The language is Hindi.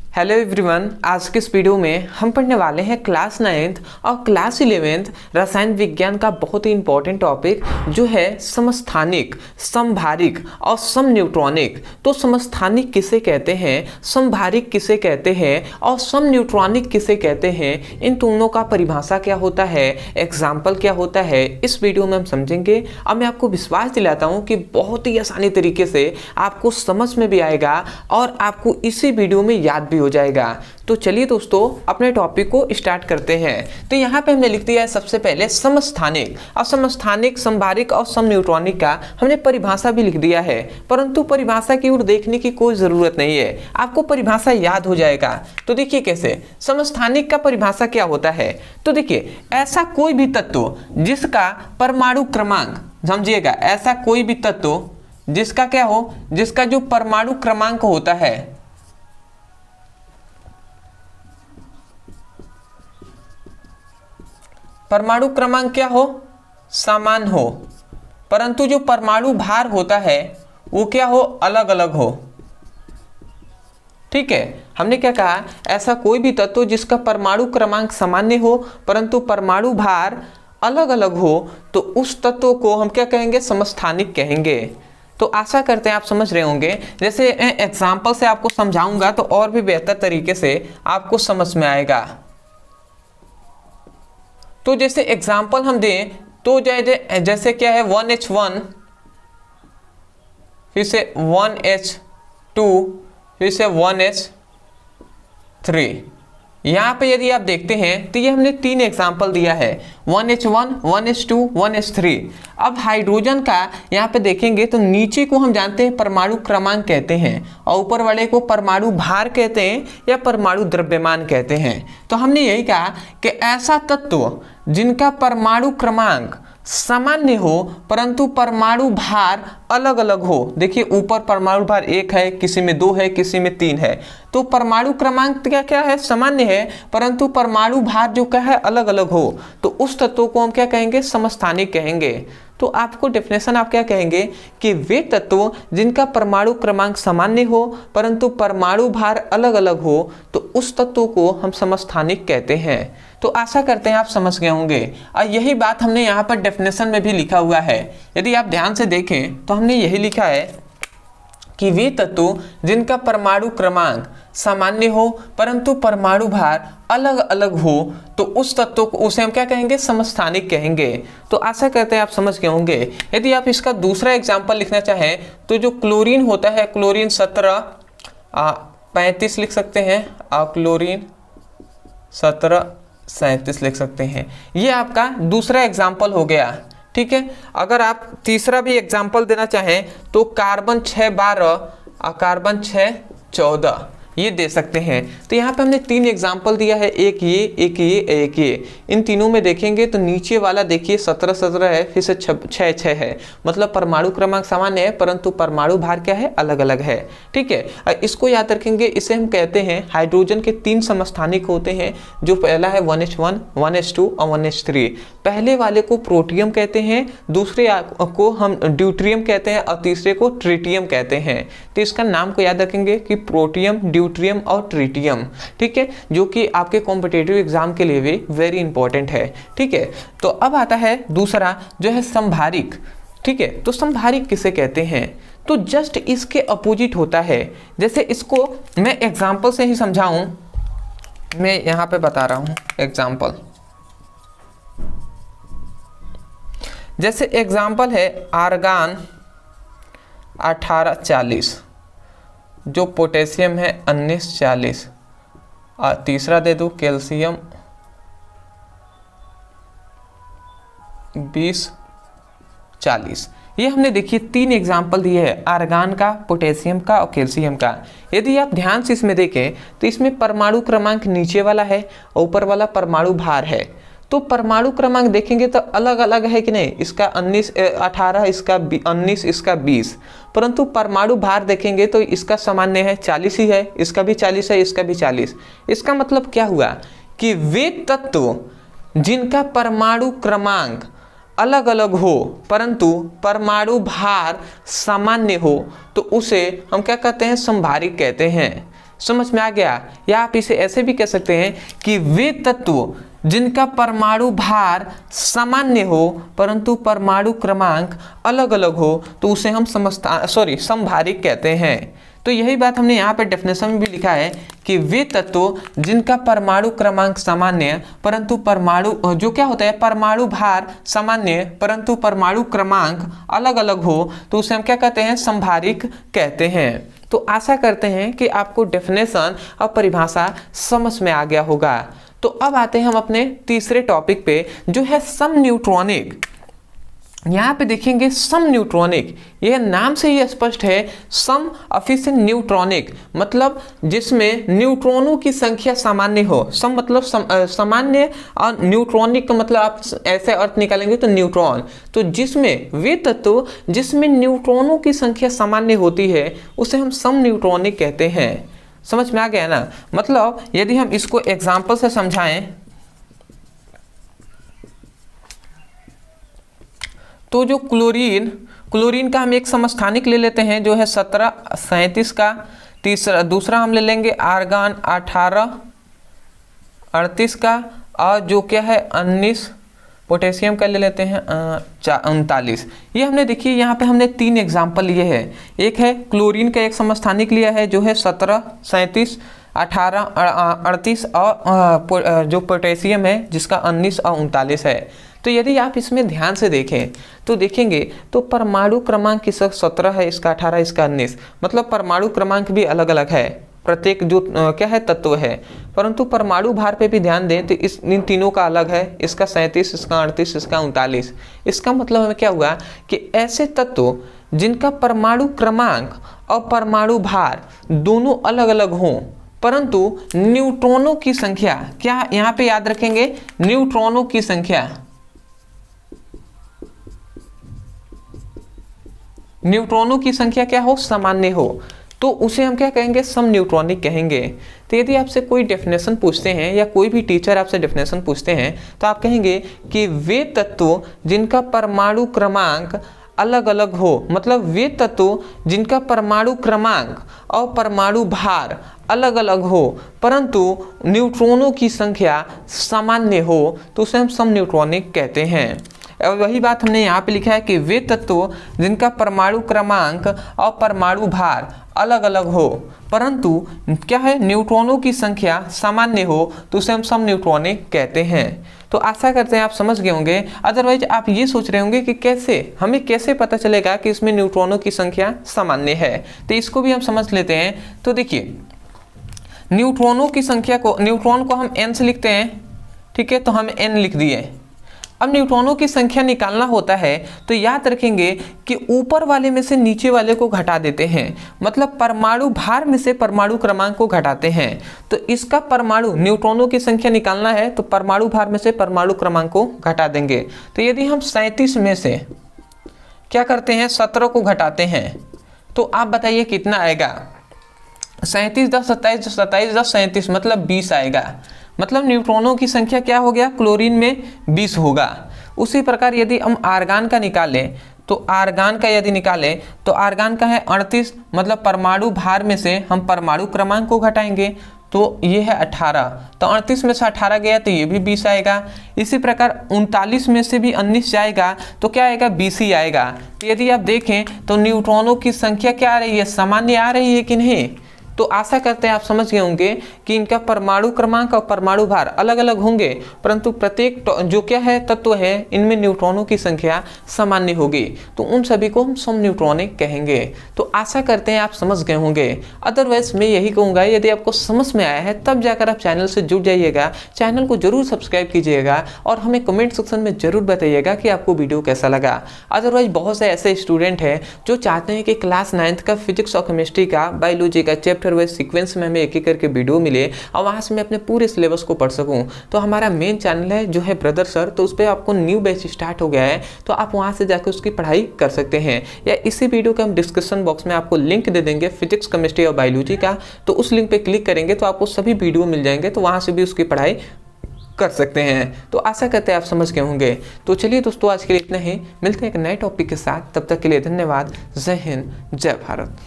हेलो एवरीवन, आज के इस वीडियो में हम पढ़ने वाले हैं क्लास 9th और क्लास 11th रसायन विज्ञान का बहुत ही इंपॉर्टेंट टॉपिक जो है समस्थानिक, समभारिक और समन्यूट्रॉनिक। तो समस्थानिक किसे कहते हैं, समभारिक किसे कहते हैं और समन्यूट्रॉनिक किसे कहते हैं, इन दोनों का परिभाषा क्या होता है, एग्जाम्पल क्या होता है, इस वीडियो में हम समझेंगे। अब मैं आपको विश्वास दिलाता हूँ कि बहुत ही आसानी तरीके से आपको समझ में भी आएगा और आपको इसी वीडियो में याद भी हो जाएगा। तो चलिए दोस्तों, अपने टॉपिक को स्टार्ट करते हैं। तो यहाँ पे हमने लिख दिया है सबसे पहले समस्थानिक। और समस्थानिक, समभारिक और समन्यूट्रॉनिक का हमने परिभाषा भी लिख दिया है, परंतु परिभाषा की ओर देखने की कोई जरूरत नहीं है, आपको परिभाषा याद हो जाएगा। तो देखिए कैसे समस्थानिक का परिभाषा क्या होता है। तो देखिए, ऐसा कोई भी तत्व जिसका परमाणु क्रमांक, समझिएगा, ऐसा कोई भी तत्व जिसका क्या हो, जिसका जो परमाणु क्रमांक होता है, परमाणु क्रमांक क्या हो, समान हो, परंतु जो परमाणु भार होता है वो क्या हो, अलग अलग हो। ठीक है, हमने क्या कहा, ऐसा कोई भी तत्व जिसका परमाणु क्रमांक सामान्य हो परंतु परमाणु भार अलग अलग हो, तो उस तत्व को हम क्या कहेंगे, समस्थानिक कहेंगे। तो आशा करते हैं आप समझ रहे होंगे। जैसे एग्जाम्पल से आपको समझाऊंगा तो और भी बेहतर तरीके से आपको समझ में आएगा। तो जैसे एग्जाम्पल हम दें तो जैसे क्या है, 1H1, फिर से 1H2, फिर से 1H3। यहाँ पे यदि आप देखते हैं तो ये हमने तीन एग्जाम्पल दिया है, 1H1, 1H2, 1H3। अब हाइड्रोजन का यहाँ पे देखेंगे तो नीचे को हम जानते हैं परमाणु क्रमांक कहते हैं और ऊपर वाले को परमाणु भार कहते हैं या परमाणु द्रव्यमान कहते हैं। तो हमने यही कहा कि ऐसा तत्व जिनका परमाणु क्रमांक सामान्य हो परंतु परमाणु भार अलग अलग हो। देखिए, ऊपर परमाणु भार 1 है, किसी में 2 है, किसी में 3 है, तो परमाणु क्रमांक क्या क्या है, सामान्य है, परंतु परमाणु भार जो क्या है, अलग अलग हो, तो उस तत्व को हम क्या कहेंगे, समस्थानिक कहेंगे। तो आपको डेफिनेशन आप क्या कहेंगे कि वे तत्व जिनका परमाणु क्रमांक सामान्य हो परंतु परमाणु भार अलग अलग हो, तो उस तत्व को हम समस्थानिक कहते हैं। तो आशा करते हैं आप समझ गए होंगे और यही बात हमने यहाँ पर डेफिनेशन में भी लिखा हुआ है। यदि आप ध्यान से देखें तो हमने यही लिखा है कि वे तत्व जिनका परमाणु क्रमांक सामान्य हो परंतु परमाणु भार अलग अलग हो, तो उस तत्व को, उसे हम क्या कहेंगे, समस्थानिक कहेंगे। तो आशा करते हैं आप समझ गए होंगे। यदि आप इसका दूसरा एग्जाम्पल लिखना चाहें तो जो क्लोरीन होता है, क्लोरीन 1735 लिख सकते हैं और क्लोरीन 1737 लिख सकते हैं। ये आपका दूसरा एग्जाम्पल हो गया। ठीक है, अगर आप तीसरा भी एग्जाम्पल देना चाहें तो कार्बन 612 और कार्बन 614 ये दे सकते हैं। तो यहाँ पे हमने तीन एग्जाम्पल दिया है, एक ये, एक ये, एक ये। इन तीनों में देखेंगे तो नीचे वाला देखिए 17 है, फिर से 6 है, मतलब परमाणु क्रमांक सामान्य है परंतु परमाणु भार क्या है, अलग अलग है। ठीक है, इसको याद रखेंगे। इसे हम कहते हैं, हाइड्रोजन के तीन समस्थानिक होते हैं, जो पहला है 1H1, 1H2 और 1H3। पहले वाले को प्रोटियम कहते हैं, दूसरे को हम ड्यूट्रियम कहते हैं और तीसरे को ट्रिटियम कहते हैं। तो इसका नाम को याद रखेंगे कि प्रोटियम, ड्यूट्रियम और ट्रिटियम। ठीक है, जो कि आपके कॉम्पिटिटिव एग्जाम के लिए भी वेरी इंपॉर्टेंट है। ठीक है, तो अब आता है दूसरा जो है समभारिक। ठीक है, तो समभारिक किसे कहते हैं, तो जस्ट इसके अपोजिट होता है। जैसे इसको मैं एग्जाम्पल से ही समझाऊं, मैं यहां पे बता रहा हूं एग्जाम्पल। जैसे एग्जाम्पल है आर्गान 1840, जो पोटेशियम है 1940, और तीसरा दे दूं कैल्शियम 2040। ये हमने देखिए तीन एग्जाम्पल दिए हैं, आर्गान का, पोटेशियम का और कैल्शियम का। यदि आप ध्यान से इसमें देखें तो इसमें परमाणु क्रमांक नीचे वाला है और ऊपर वाला परमाणु भार है। तो परमाणु क्रमांक देखेंगे तो अलग अलग है कि नहीं, इसका 18, इसका 19, इसका 20, परंतु परमाणु भार देखेंगे तो इसका सामान्य है, 40 ही है, इसका भी 40 है, इसका भी 40। इसका मतलब क्या हुआ कि वे तत्व जिनका परमाणु क्रमांक अलग अलग हो परंतु परमाणु भार सामान्य हो, तो उसे हम क्या कहते हैं, समभारिक कहते हैं। समझ में आ गया। या आप इसे ऐसे भी कह सकते हैं कि वे तत्व जिनका परमाणु भार सामान्य हो परंतु परमाणु क्रमांक अलग अलग हो तो उसे हम समभारिक कहते हैं। तो यही बात हमने यहाँ पे डेफिनेशन में भी लिखा है कि वे तत्व जिनका परमाणु क्रमांक सामान्य परंतु परमाणु जो क्या होता है परमाणु भार सामान्य परंतु परमाणु क्रमांक अलग अलग हो तो उसे हम क्या कहते हैं, समभारिक कहते हैं। तो आशा करते हैं कि आपको डेफिनेशन और परिभाषा समझ में आ गया होगा। तो अब आते हैं हम अपने तीसरे टॉपिक पे जो है सम न्यूट्रॉनिक। यहाँ पे देखेंगे सम न्यूट्रॉनिक, यह नाम से ही स्पष्ट है, सम ऑफिशियल न्यूट्रॉनिक मतलब जिसमें न्यूट्रॉनों की संख्या सामान्य हो। सम मतलब सामान्य और न्यूट्रॉनिक का मतलब आप ऐसे अर्थ निकालेंगे तो न्यूट्रॉन, तो जिसमें वे तत्व जिसमें न्यूट्रॉनों की संख्या सामान्य होती है उसे हम सम न्यूट्रॉनिक कहते हैं। समझ में आ गया ना। मतलब यदि हम इसको एग्जाम्पल से समझाएं तो जो क्लोरीन का हम एक समस्थानिक ले लेते हैं जो है 1737 का, दूसरा हम ले लेंगे आर्गन 1838 का, और जो क्या है 19 पोटेशियम का ले लेते हैं 39। ये हमने देखिए यहाँ पे हमने 3 एग्जाम्पल लिए हैं। एक है क्लोरीन का एक समस्थानिक लिया है जो है 1737, 1838 और जो पोटेशियम है जिसका 19 और 39 है। तो यदि आप इसमें ध्यान से देखें तो देखेंगे तो परमाणु क्रमांक इसका 17 है, इसका 18, इसका 19, मतलब परमाणु क्रमांक भी अलग अलग है प्रत्येक जो क्या है तत्व है। परंतु परमाणु भार पे भी ध्यान दें तो इन तीनों का अलग है, इसका 37, इसका 38, इसका 39। इसका मतलब हमें क्या हुआ कि ऐसे तत्व जिनका परमाणु क्रमांक और परमाणु भार दोनों अलग अलग हों परंतु न्यूट्रॉनों की संख्या, क्या यहाँ पे याद रखेंगे, न्यूट्रॉनों की संख्या, न्यूट्रॉनों की संख्या क्या हो, सामान्य हो, तो उसे हम क्या कहेंगे, सम न्यूट्रॉनिक कहेंगे। तो यदि आपसे कोई डेफिनेशन पूछते हैं या कोई भी टीचर आपसे डेफिनेशन पूछते हैं तो आप कहेंगे कि वे तत्व जिनका परमाणु क्रमांक अलग अलग हो, मतलब वे तत्व जिनका परमाणु क्रमांक और परमाणु भार अलग अलग हो परंतु न्यूट्रॉनों की संख्या सामान्य हो तो उसे हम सम न्यूट्रॉनिक कहते हैं। और वही बात हमने यहाँ पे लिखा है कि वे तत्व जिनका परमाणु क्रमांक और परमाणु भार अलग अलग हो परंतु क्या है, न्यूट्रॉनों की संख्या सामान्य हो तो उसे हम सम न्यूट्रॉनिक कहते हैं। तो आशा करते हैं आप समझ गए होंगे। अदरवाइज आप ये सोच रहे होंगे कि कैसे पता चलेगा कि इसमें न्यूट्रॉनों की संख्या सामान्य है, तो इसको भी हम समझ लेते हैं। तो देखिए न्यूट्रॉनों की संख्या को, न्यूट्रॉन को हम n से लिखते हैं, ठीक है, तो हम n लिख दिए। अब न्यूट्रॉनों की संख्या निकालना होता है तो याद रखेंगे कि ऊपर वाले में से नीचे वाले को घटा देते हैं, मतलब परमाणु भार में से परमाणु क्रमांक को घटाते हैं। तो इसका परमाणु, न्यूट्रॉनों की संख्या निकालना है तो परमाणु भार में से परमाणु क्रमांक को घटा देंगे। तो यदि हम 37 में से क्या करते हैं, 17 को घटाते हैं तो आप बताइए कितना आएगा। 37 10 27, 27 10 37 मतलब 20 आएगा। मतलब न्यूट्रॉनों की संख्या क्या हो गया, क्लोरीन में 20 होगा। उसी प्रकार यदि हम आर्गन का निकालें तो आर्गन का यदि निकालें तो आर्गन का है 38, मतलब परमाणु भार में से हम परमाणु क्रमांक को घटाएंगे तो ये है 18, तो 38 में से 18 गया तो ये भी 20 आएगा। इसी प्रकार 39 में से भी 19 जाएगा तो क्या आएगा, 20 ही आएगा। तो यदि आप देखें तो न्यूट्रॉनों की संख्या क्या आ रही है, सामान्य आ रही है कि नहीं। तो आशा करते हैं आप समझ गए होंगे कि इनका परमाणु क्रमांक और परमाणु भार अलग अलग होंगे परंतु प्रत्येक जो क्या है तत्व है इनमें न्यूट्रॉनों की संख्या सामान्य होगी, तो उन सभी को हम सम न्यूट्रॉनिक कहेंगे। तो आशा करते हैं आप समझ गए होंगे। अदरवाइज मैं यही कहूँगा यदि आपको समझ में आया है तब जाकर आप चैनल से जुड़ जाइएगा, चैनल को जरूर सब्सक्राइब कीजिएगा और हमें कमेंट सेक्शन में जरूर बताइएगा कि आपको वीडियो कैसा लगा। अदरवाइज बहुत से ऐसे स्टूडेंट हैं जो चाहते हैं कि क्लास 9th का फिजिक्स और केमिस्ट्री का, बायोलॉजी का चैप्टर वाइज सीक्वेंस में हमें एक एक करके वीडियो मिले और वहां से मैं अपने पूरे सिलेबस को पढ़ सकूं। तो हमारा मेन चैनल है जो है ब्रदर सर, तो उस पर आपको न्यू बैच स्टार्ट हो गया है तो आप वहां से जाकर उसकी पढ़ाई कर सकते हैं, या इसी वीडियो के हम डिस्क्रिप्शन बॉक्स में आपको लिंक दे देंगे फिजिक्स केमिस्ट्री और बायोलॉजी का, तो उस लिंक पे क्लिक करेंगे तो आपको सभी वीडियो मिल जाएंगे, तो वहां से भी उसकी पढ़ाई कर सकते हैं। तो आशा करते हैं आप समझ गए होंगे। तो चलिए दोस्तों आज के लिए इतना ही, मिलते हैं एक नए टॉपिक के साथ, तब तक के लिए धन्यवाद। जय हिंद, जय भारत।